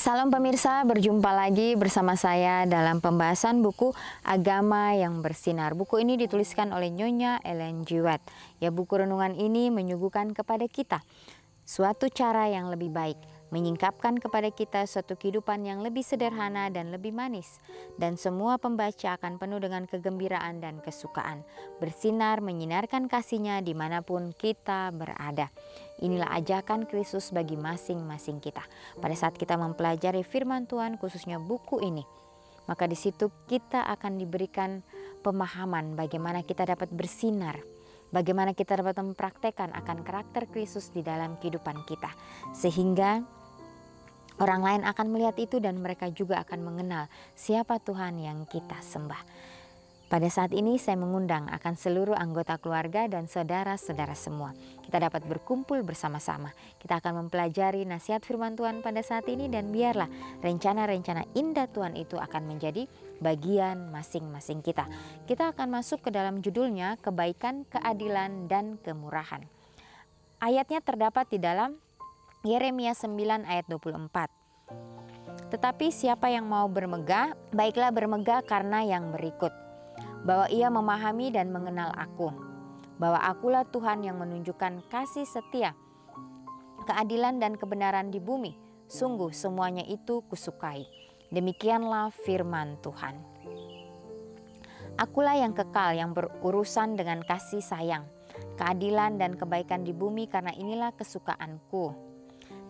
Salam pemirsa, berjumpa lagi bersama saya dalam pembahasan buku Agama yang Bersinar. Buku ini dituliskan oleh Nyonya Ellen G. White. Ya, buku renungan ini menyuguhkan kepada kita suatu cara yang lebih baik, menyingkapkan kepada kita suatu kehidupan yang lebih sederhana dan lebih manis. Dan semua pembaca akan penuh dengan kegembiraan dan kesukaan. Bersinar menyinarkan kasih-Nya dimanapun kita berada. Inilah ajakan Kristus bagi masing-masing kita. Pada saat kita mempelajari firman Tuhan, khususnya buku ini, maka di situ kita akan diberikan pemahaman bagaimana kita dapat bersinar, bagaimana kita dapat mempraktekkan akan karakter Kristus di dalam kehidupan kita, sehingga orang lain akan melihat itu dan mereka juga akan mengenal siapa Tuhan yang kita sembah. Pada saat ini saya mengundang akan seluruh anggota keluarga dan saudara-saudara semua. Kita dapat berkumpul bersama-sama. Kita akan mempelajari nasihat firman Tuhan pada saat ini, dan biarlah rencana-rencana indah Tuhan itu akan menjadi bagian masing-masing kita. Kita akan masuk ke dalam judulnya, kebaikan, keadilan, dan kemurahan. Ayatnya terdapat di dalam Yeremia 9 ayat 24. Tetapi siapa yang mau bermegah, baiklah bermegah karena yang berikut. Bahwa ia memahami dan mengenal aku, bahwa akulah Tuhan yang menunjukkan kasih setia, keadilan dan kebenaran di bumi. Sungguh semuanya itu kusukai. Demikianlah firman Tuhan. Akulah yang kekal, yang berurusan dengan kasih sayang, keadilan dan kebaikan di bumi, karena inilah kesukaanku.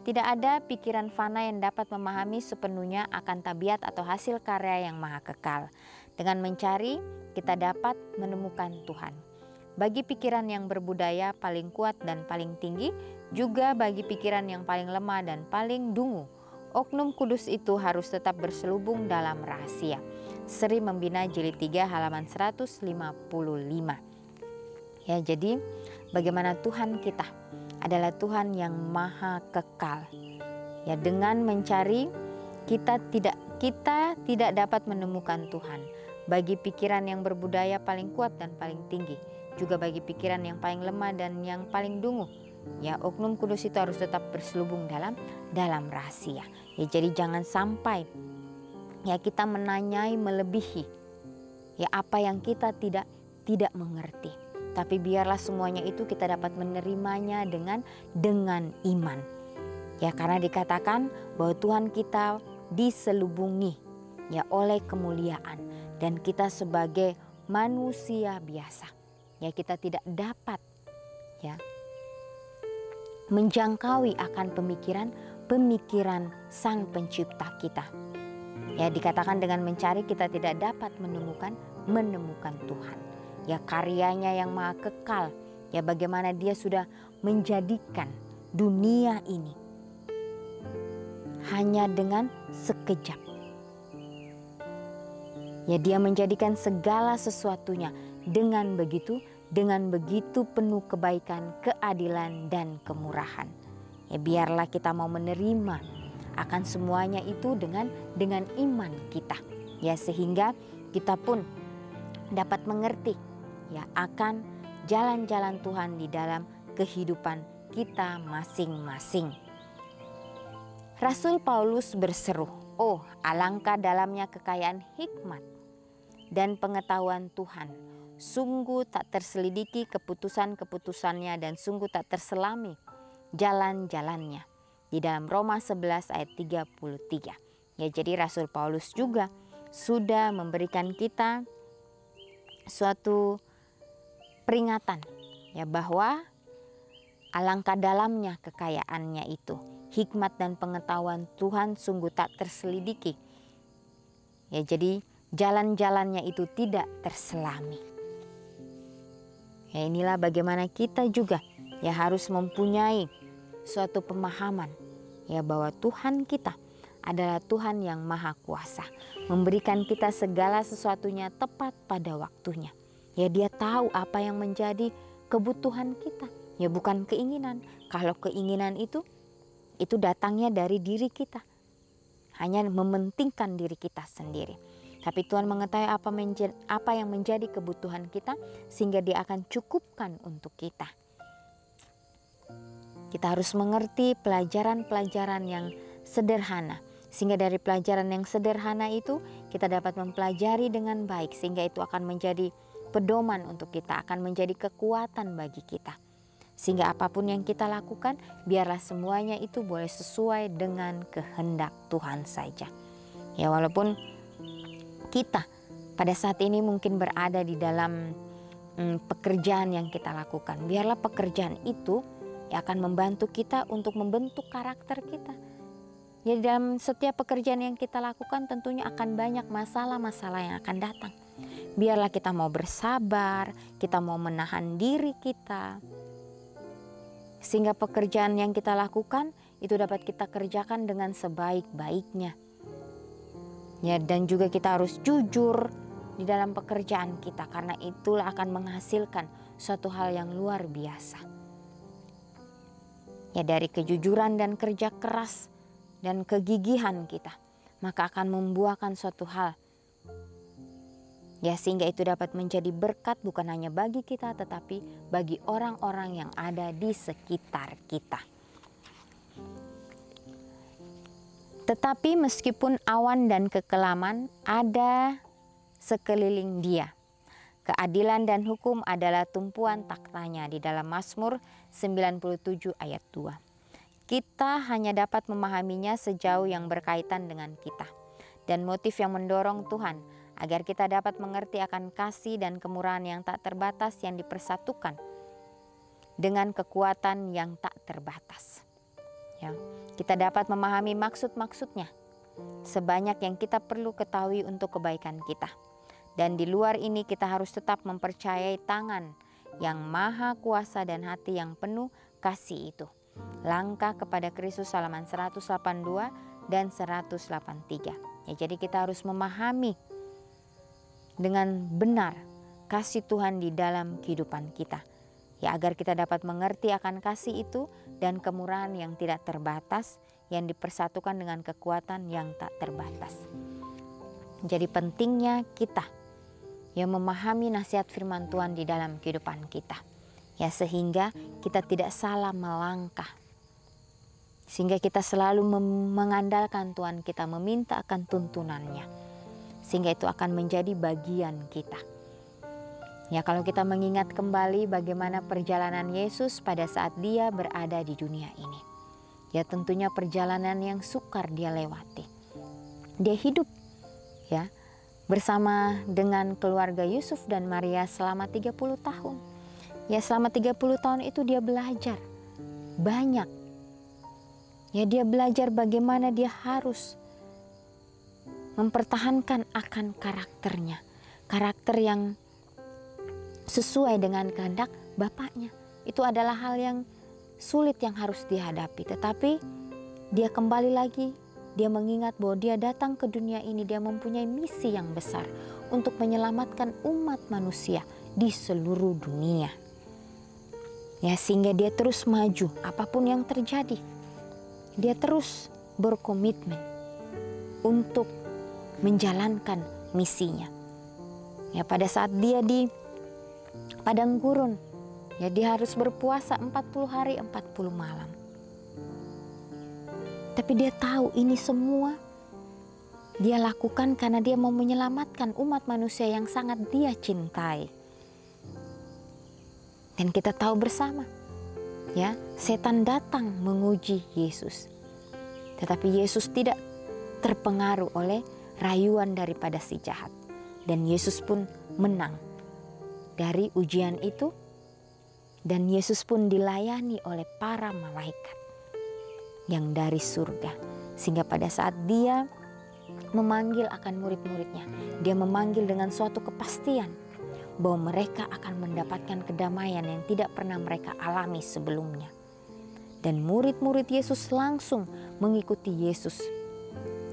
Tidak ada pikiran fana yang dapat memahami sepenuhnya akan tabiat atau hasil karya yang maha kekal. Dengan mencari, kita dapat menemukan Tuhan. Bagi pikiran yang berbudaya paling kuat dan paling tinggi, juga bagi pikiran yang paling lemah dan paling dungu, oknum kudus itu harus tetap berselubung dalam rahasia. Seri Membina Jilid 3 halaman 155. Ya, jadi bagaimana Tuhan kita adalah Tuhan yang maha kekal. Ya, dengan mencari kita tidak dapat menemukan Tuhan. Bagi pikiran yang berbudaya paling kuat dan paling tinggi, juga bagi pikiran yang paling lemah dan yang paling dungu, ya, oknum kudus itu harus tetap berselubung dalam rahasia. Ya, jadi jangan sampai ya kita menanyai melebihi ya apa yang kita tidak mengerti. Tapi biarlah semuanya itu kita dapat menerimanya dengan iman. Ya, karena dikatakan bahwa Tuhan kita diselubungi ya oleh kemuliaan, dan kita sebagai manusia biasa ya kita tidak dapat ya menjangkaui akan pemikiran Sang Pencipta kita. Ya, dikatakan dengan mencari kita tidak dapat menemukan Tuhan. Ya, karyanya yang maha kekal, ya bagaimana dia sudah menjadikan dunia ini hanya dengan sekejap. Ya, dia menjadikan segala sesuatunya dengan begitu penuh kebaikan, keadilan, dan kemurahan. Ya, biarlah kita mau menerima akan semuanya itu dengan iman kita. Ya, sehingga kita pun dapat mengerti ya akan jalan-jalan Tuhan di dalam kehidupan kita masing-masing. Rasul Paulus berseru, "Oh, alangkah dalamnya kekayaan hikmat dan pengetahuan Tuhan. Sungguh tak terselidiki keputusan-keputusannya dan sungguh tak terselami jalan-jalannya." Di dalam Roma 11 ayat 33. Ya, jadi Rasul Paulus juga sudah memberikan kita suatu peringatan ya bahwa alangkah dalamnya kekayaannya itu. Hikmat dan pengetahuan Tuhan sungguh tak terselidiki. Ya, jadi jalan-jalannya itu tidak terselami. Ya, inilah bagaimana kita juga ya harus mempunyai suatu pemahaman ya bahwa Tuhan kita adalah Tuhan yang maha kuasa, memberikan kita segala sesuatunya tepat pada waktunya. Ya, dia tahu apa yang menjadi kebutuhan kita. Ya, bukan keinginan. Kalau keinginan itu datangnya dari diri kita. Hanya mementingkan diri kita sendiri. Tapi Tuhan mengetahui apa yang menjadi kebutuhan kita, sehingga dia akan cukupkan untuk kita. Kita harus mengerti pelajaran-pelajaran yang sederhana, Sehingga dari pelajaran yang sederhana itu kita dapat mempelajari dengan baik, sehingga itu akan menjadi pedoman untuk kita, akan menjadi kekuatan bagi kita. Sehingga apapun yang kita lakukan, biarlah semuanya itu boleh sesuai dengan kehendak Tuhan saja. Ya, walaupun kita pada saat ini mungkin berada di dalam pekerjaan yang kita lakukan, biarlah pekerjaan itu akan membantu kita untuk membentuk karakter kita. Jadi dalam setiap pekerjaan yang kita lakukan tentunya akan banyak masalah-masalah yang akan datang. Biarlah kita mau bersabar, kita mau menahan diri kita, sehingga pekerjaan yang kita lakukan itu dapat kita kerjakan dengan sebaik-baiknya. Ya, dan juga kita harus jujur di dalam pekerjaan kita, karena itulah akan menghasilkan suatu hal yang luar biasa. Ya, dari kejujuran dan kerja keras dan kegigihan kita, maka akan membuahkan suatu hal. Ya, sehingga itu dapat menjadi berkat bukan hanya bagi kita, tetapi bagi orang-orang yang ada di sekitar kita. Tetapi meskipun awan dan kekelaman ada sekeliling dia, keadilan dan hukum adalah tumpuan taktanya, di dalam Mazmur 97 ayat 2. Kita hanya dapat memahaminya sejauh yang berkaitan dengan kita, dan motif yang mendorong Tuhan agar kita dapat mengerti akan kasih dan kemurahan yang tak terbatas yang dipersatukan dengan kekuatan yang tak terbatas. Ya, kita dapat memahami maksud-maksudnya sebanyak yang kita perlu ketahui untuk kebaikan kita. Dan di luar ini kita harus tetap mempercayai tangan yang maha kuasa dan hati yang penuh kasih itu. Langkah kepada Kristus halaman 182 dan 183. Ya, jadi kita harus memahami dengan benar kasih Tuhan di dalam kehidupan kita. Ya, agar kita dapat mengerti akan kasih itu dan kemurahan yang tidak terbatas yang dipersatukan dengan kekuatan yang tak terbatas. Jadi pentingnya kita yang memahami nasihat firman Tuhan di dalam kehidupan kita. Ya, sehingga kita tidak salah melangkah. Sehingga kita selalu mengandalkan Tuhan kita, meminta akan tuntunannya. Sehingga itu akan menjadi bagian kita. Ya, kalau kita mengingat kembali bagaimana perjalanan Yesus pada saat dia berada di dunia ini. Ya, tentunya perjalanan yang sukar dia lewati. Dia hidup ya bersama dengan keluarga Yusuf dan Maria selama 30 tahun. Ya, selama 30 tahun itu dia belajar banyak. Ya, dia belajar bagaimana dia harus mempertahankan akan karakternya. Karakter yang sesuai dengan kehendak Bapaknya. Itu adalah hal yang sulit yang harus dihadapi. Tetapi dia kembali lagi, dia mengingat bahwa dia datang ke dunia ini, dia mempunyai misi yang besar untuk menyelamatkan umat manusia di seluruh dunia. Ya, sehingga dia terus maju apapun yang terjadi. Dia terus berkomitmen untuk menjalankan misinya. Ya, pada saat dia di padang gurun, ya dia harus berpuasa 40 hari 40 malam. Tapi dia tahu ini semua dia lakukan karena dia mau menyelamatkan umat manusia yang sangat dia cintai. Dan kita tahu bersama, ya, setan datang menguji Yesus. Tetapi Yesus tidak terpengaruh oleh rayuan daripada si jahat. Dan Yesus pun menang dari ujian itu. Dan Yesus pun dilayani oleh para malaikat yang dari surga. Sehingga pada saat dia memanggil akan murid-muridnya, dia memanggil dengan suatu kepastian bahwa mereka akan mendapatkan kedamaian yang tidak pernah mereka alami sebelumnya. Dan murid-murid Yesus langsung mengikuti Yesus.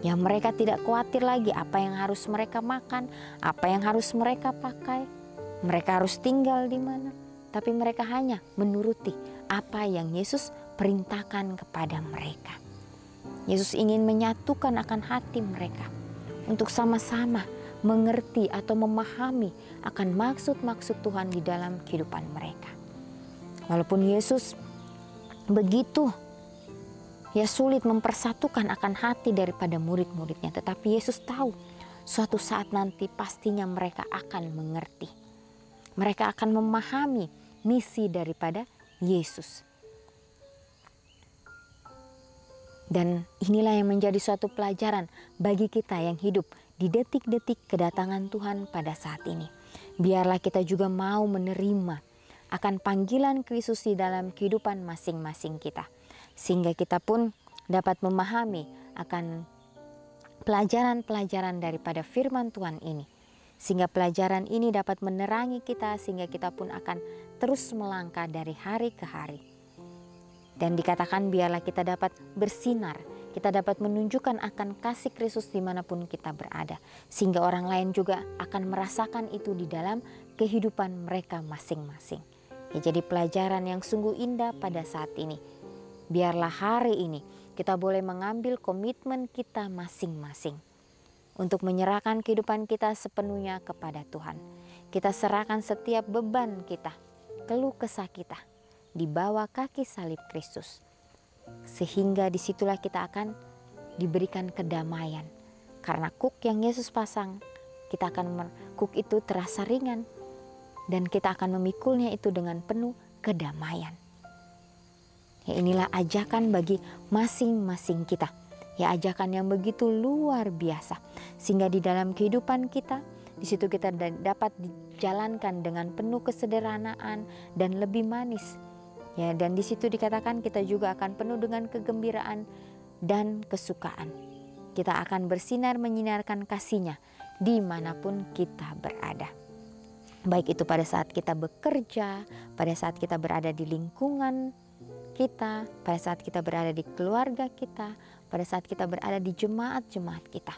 Ya, mereka tidak khawatir lagi apa yang harus mereka makan, apa yang harus mereka pakai, mereka harus tinggal di mana. Tapi mereka hanya menuruti apa yang Yesus perintahkan kepada mereka. Yesus ingin menyatukan akan hati mereka untuk sama-sama mengerti atau memahami akan maksud-maksud Tuhan di dalam kehidupan mereka. Walaupun Yesus begitu ya sulit mempersatukan akan hati daripada murid-muridnya. Tetapi Yesus tahu suatu saat nanti pastinya mereka akan mengerti. Mereka akan memahami misi daripada Yesus. Dan inilah yang menjadi suatu pelajaran bagi kita yang hidup di detik-detik kedatangan Tuhan pada saat ini. Biarlah kita juga mau menerima akan panggilan Kristus di dalam kehidupan masing-masing kita. Sehingga kita pun dapat memahami akan pelajaran-pelajaran daripada firman Tuhan ini. Sehingga pelajaran ini dapat menerangi kita, sehingga kita pun akan terus melangkah dari hari ke hari. Dan dikatakan biarlah kita dapat bersinar, kita dapat menunjukkan akan kasih Kristus dimanapun kita berada. Sehingga orang lain juga akan merasakan itu di dalam kehidupan mereka masing-masing. Ya, jadi pelajaran yang sungguh indah pada saat ini. Biarlah hari ini kita boleh mengambil komitmen kita masing-masing untuk menyerahkan kehidupan kita sepenuhnya kepada Tuhan. Kita serahkan setiap beban kita, keluh kesah kita di bawah kaki salib Kristus. Sehingga disitulah kita akan diberikan kedamaian. Karena kuk yang Yesus pasang, kita akan kuk itu terasa ringan. Dan kita akan memikulnya itu dengan penuh kedamaian. Ya, inilah ajakan bagi masing-masing kita. Ya, ajakan yang begitu luar biasa. Sehingga di dalam kehidupan kita, di situ kita dapat dijalankan dengan penuh kesederhanaan dan lebih manis. Ya, dan di situ dikatakan kita juga akan penuh dengan kegembiraan dan kesukaan. Kita akan bersinar menyinarkan kasih-Nya dimanapun kita berada. Baik itu pada saat kita bekerja, pada saat kita berada di lingkungan kita, pada saat kita berada di keluarga kita, pada saat kita berada di jemaat-jemaat kita.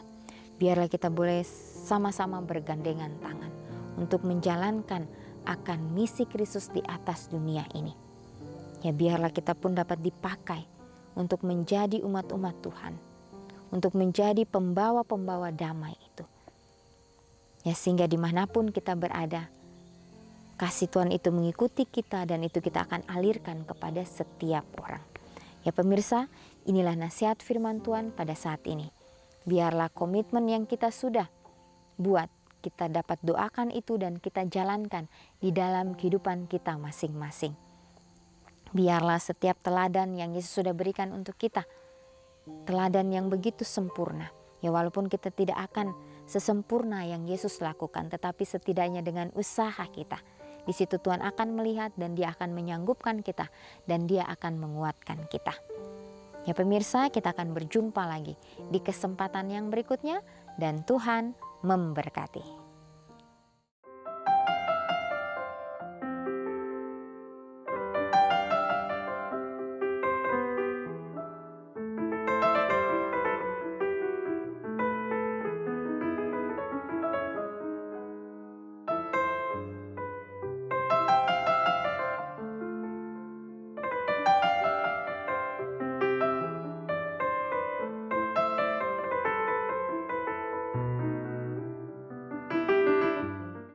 Biarlah kita boleh sama-sama bergandengan tangan untuk menjalankan akan misi Kristus di atas dunia ini. Ya, biarlah kita pun dapat dipakai untuk menjadi umat-umat Tuhan, untuk menjadi pembawa-pembawa damai itu. Ya, sehingga dimanapun kita berada, kasih Tuhan itu mengikuti kita dan itu kita akan alirkan kepada setiap orang. Ya pemirsa, inilah nasihat firman Tuhan pada saat ini. Biarlah komitmen yang kita sudah buat, kita dapat doakan itu dan kita jalankan di dalam kehidupan kita masing-masing. Biarlah setiap teladan yang Yesus sudah berikan untuk kita, teladan yang begitu sempurna. Ya walaupun kita tidak akan sesempurna yang Yesus lakukan, tetapi setidaknya dengan usaha kita, di situ Tuhan akan melihat dan Dia akan menyanggupkan kita dan Dia akan menguatkan kita. Ya pemirsa, kita akan berjumpa lagi di kesempatan yang berikutnya dan Tuhan memberkati.